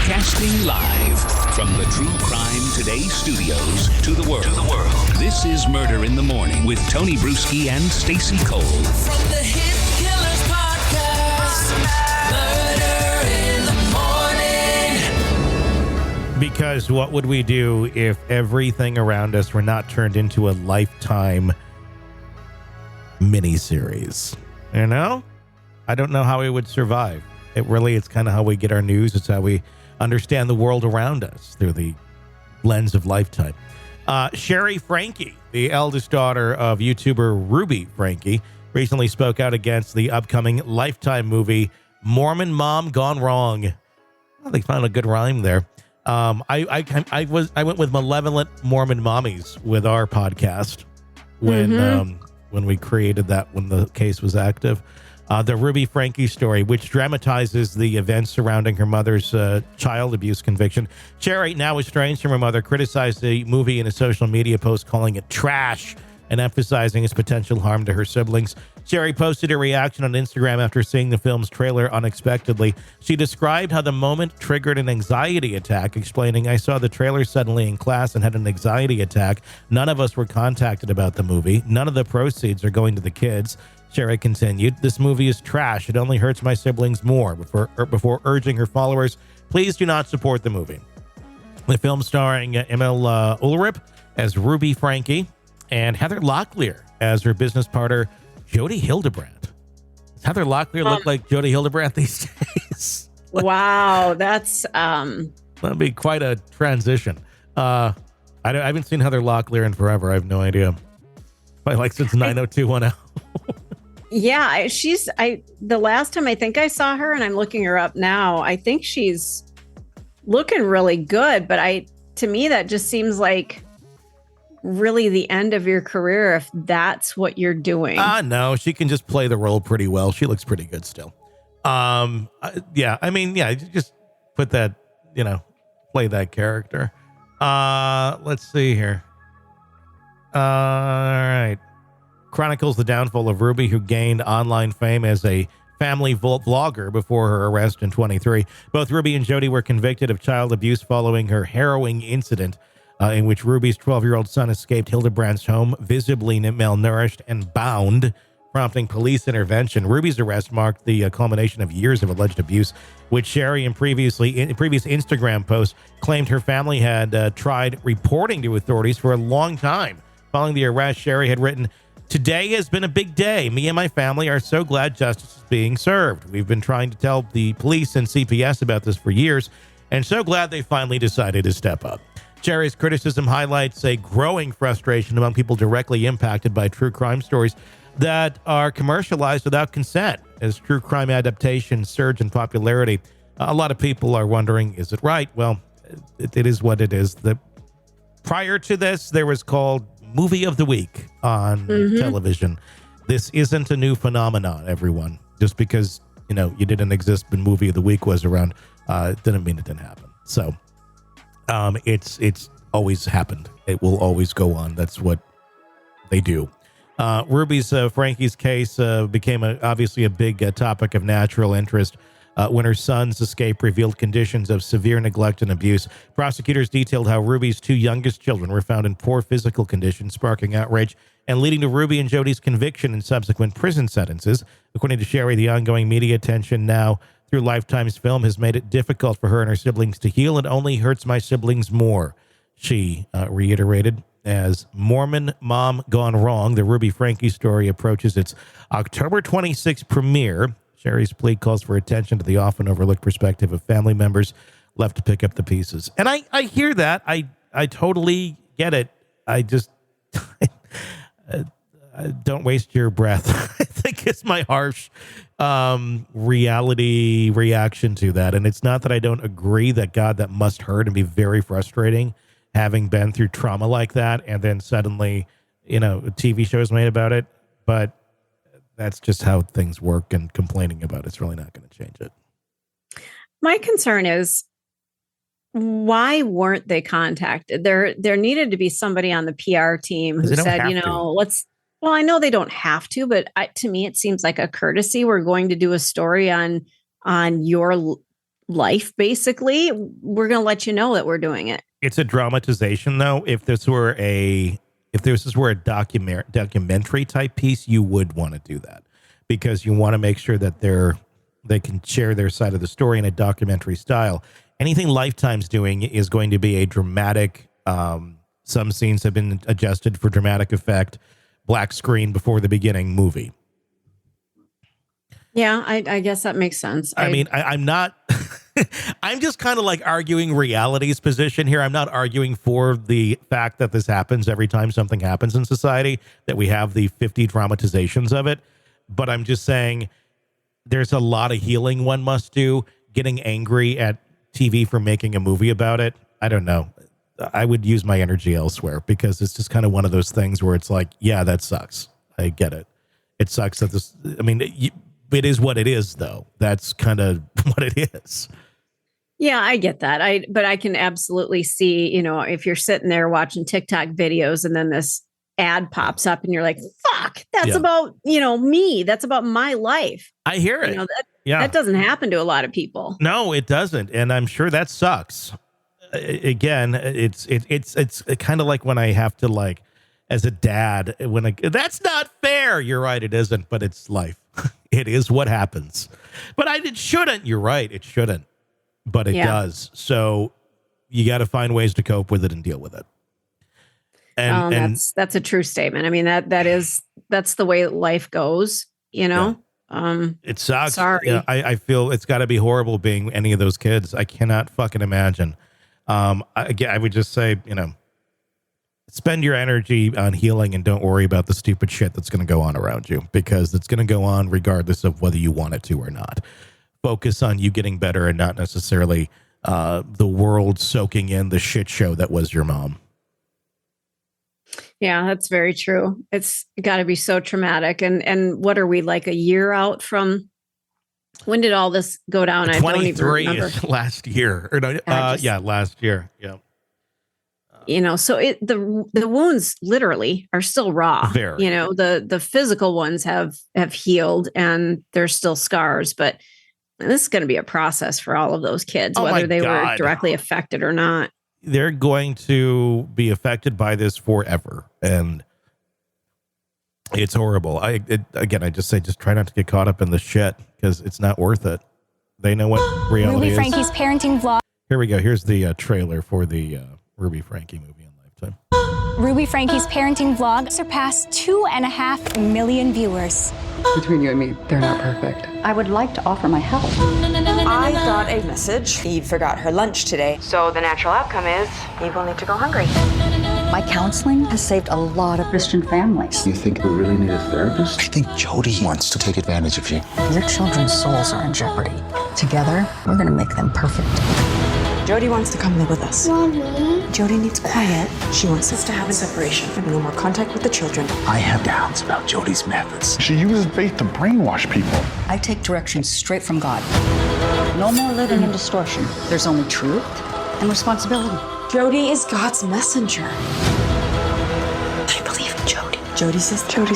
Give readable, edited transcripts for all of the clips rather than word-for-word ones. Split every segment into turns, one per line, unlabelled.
Broadcasting live from the True Crime Today studios to the world. This is Murder in the Morning with Tony Bruschi and Stacey Cole.
From the Hit Killers podcast, Murder in the Morning.
Because what would we do if everything around us were not turned into a Lifetime miniseries? You know? I don't know how we would survive. It's kind of how we get our news. It's how we understand the world around us through the lens of Lifetime. Shari Franke, the eldest daughter of YouTuber Ruby Franke, recently spoke out against the upcoming Lifetime movie Mormon Mom Gone Wrong. Well, they found a good rhyme there. I went with malevolent Mormon mommies with our podcast when we created that, when the case was active. The Ruby Franke story, which dramatizes the events surrounding her mother's child abuse conviction. Shari, now estranged from her mother, criticized the movie in a social media post, calling it trash and emphasizing its potential harm to her siblings. Shari posted a reaction on Instagram after seeing the film's trailer unexpectedly. She described how the moment triggered an anxiety attack, explaining, "I saw the trailer suddenly in class and had an anxiety attack. None of us were contacted about the movie. None of the proceeds are going to the kids." Shari continued, "This movie is trash. It only hurts my siblings more," before urging her followers, "Please do not support the movie." The film starring Emilie Ullerup as Ruby Franke and Heather Locklear as her business partner, Jodi Hildebrandt. Does Heather Locklear look like Jodi Hildebrandt these days?
Wow, that's...
That'd be quite a transition. I haven't seen Heather Locklear in forever. I have no idea. Probably like since 90210.
Yeah, the last time I think I saw her, and I'm looking her up now, I think she's looking really good, but to me that just seems like really the end of your career if that's what you're doing.
No, she can just play the role pretty well. She looks pretty good still. Just put that, play that character. Let's see here. All right. Chronicles the downfall of Ruby, who gained online fame as a family vlogger before her arrest in 23. Both Ruby and Jodi were convicted of child abuse following her harrowing incident in which Ruby's 12-year-old son escaped Hildebrandt's home, visibly malnourished and bound, prompting police intervention. Ruby's arrest marked the culmination of years of alleged abuse, which Shari in previous Instagram posts claimed her family had tried reporting to authorities for a long time. Following the arrest, Shari had written, "Today has been a big day. Me and my family are so glad justice is being served. We've been trying to tell the police and CPS about this for years, and so glad they finally decided to step up." Shari's criticism highlights a growing frustration among people directly impacted by true crime stories that are commercialized without consent. As true crime adaptations surge in popularity, a lot of people are wondering, is it right? Well, it is what it is. Prior to this, there was called Movie of the Week on television. This isn't a new phenomenon, everyone. Just because, you didn't exist when Movie of the Week was around, didn't mean it didn't happen. So it's always happened. It will always go on. That's what they do. Ruby's Franke's case became obviously a big topic of natural interest when her son's escape revealed conditions of severe neglect and abuse. Prosecutors detailed how Ruby's two youngest children were found in poor physical condition, sparking outrage and leading to Ruby and Jodi's conviction and subsequent prison sentences. According to Shari, the ongoing media attention now through Lifetime's film has made it difficult for her and her siblings to heal. It only hurts my siblings more, she reiterated. As Mormon Mom Gone Wrong, the Ruby Franke story approaches its October 26th premiere. Shari's plea calls for attention to the often overlooked perspective of family members left to pick up the pieces. And I hear that. I totally get it. I just don't waste your breath, I think is my harsh reality reaction to that. And it's not that I don't agree that, God, that must hurt and be very frustrating having been through trauma like that. And then suddenly, a TV show is made about it. But that's just how things work, and complaining about it's really not going to change it.
My concern is, why weren't they contacted? There needed to be somebody on the PR team who said, well, I know they don't have to, but to me, it seems like a courtesy. We're going to do a story on your life, basically, we're going to let you know that we're doing it.
It's a dramatization, though. If this were a documentary type piece, you would want to do that because you want to make sure that they can share their side of the story in a documentary style. Anything Lifetime's doing is going to be a dramatic. Some scenes have been adjusted for dramatic effect, black screen before the beginning movie.
Yeah, I guess that makes sense.
I mean, I'm not. I'm just kind of like arguing reality's position here. I'm not arguing for the fact that this happens every time something happens in society, that we have the 50 dramatizations of it. But I'm just saying there's a lot of healing one must do. Getting angry at TV for making a movie about it, I don't know. I would use my energy elsewhere because it's just kind of one of those things where it's like, yeah, that sucks. I get it. It sucks that this, I mean, it is what it is, though. That's kind of what it is.
Yeah, I get that. But I can absolutely see, if you're sitting there watching TikTok videos and then this ad pops up and you're like, fuck, that's about, me. That's about my life.
I hear it.
That doesn't happen to a lot of people.
No, it doesn't. And I'm sure that sucks. Again, it's kind of like when I have to, like, as a dad, that's not fair. You're right. It isn't, but it's life. It is what happens. But it shouldn't. You're right. It shouldn't. But it does. So you got to find ways to cope with it and deal with it. And
that's a true statement. I mean, that's the way life goes,
It sucks.
Sorry.
Yeah, I feel it's got to be horrible being any of those kids. I cannot fucking imagine. I would just say, spend your energy on healing and don't worry about the stupid shit that's going to go on around you, because it's going to go on regardless of whether you want it to or not. Focus on you getting better and not necessarily the world soaking in the shit show that was your mom.
Yeah, that's very true. It's got to be so traumatic. And what are we, like a year out from? When did all this go down?
23 last year. Or no, last year. Yeah.
So the wounds literally are still raw.
Very.
The physical ones have healed and there's still scars, but this is going to be a process for all of those kids, whether they were directly affected or not.
They're going to be affected by this forever. And it's horrible. I just say, just try not to get caught up in the shit because it's not worth it. They know what reality
Ruby
is.
Franke's parenting vlog.
Here we go. Here's the trailer for the Ruby Franke movie on Lifetime.
Ruby Franke's parenting vlog surpassed 2.5 million viewers.
Between you and me, they're not perfect.
I would like to offer my help.
I got a message. Eve forgot her lunch today. So the natural outcome is Eve will need to go hungry.
My counseling has saved a lot of Christian families.
You think we really need a therapist?
I think Jodi wants to take advantage of you.
Your children's souls are in jeopardy. Together, we're going to make them perfect.
Jodi wants to come live with us.
Mommy.
Jodi needs quiet. She wants us to have a separation and no more contact with the children.
I have doubts about Jodi's methods.
She uses faith to brainwash people.
I take direction straight from God. No more living in distortion. There's only truth and responsibility.
Jodi is God's messenger. I believe in Jodi. Jodi says Jodi.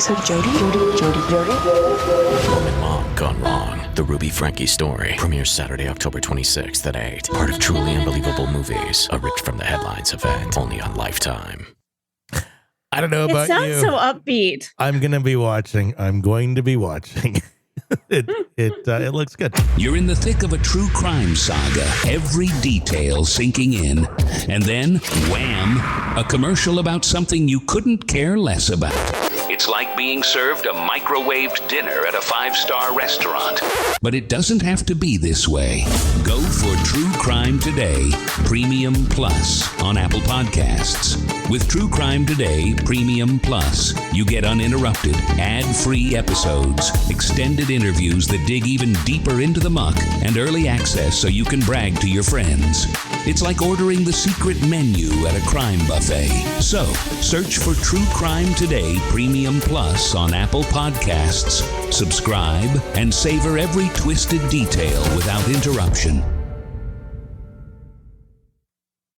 Woman Mom Gone Wrong. The Ruby Franke story premieres Saturday, October 26th at 8. Part of Truly Unbelievable Movies, a ripped from the headlines event, only on Lifetime.
I don't know about you.
It sounds so upbeat.
I'm going to be watching. It looks good.
You're in the thick of a true crime saga, every detail sinking in. And then, wham, a commercial about something you couldn't care less about. It's like being served a microwaved dinner at a 5-star restaurant. But it doesn't have to be this way. Go for True Crime Today Premium Plus on Apple Podcasts. With True Crime Today Premium Plus, you get uninterrupted, ad-free episodes, extended interviews that dig even deeper into the muck, and early access so you can brag to your friends. It's like ordering the secret menu at a crime buffet. So, search for True Crime Today Premium Plus on Apple Podcasts, subscribe, and savor every twisted detail without interruption.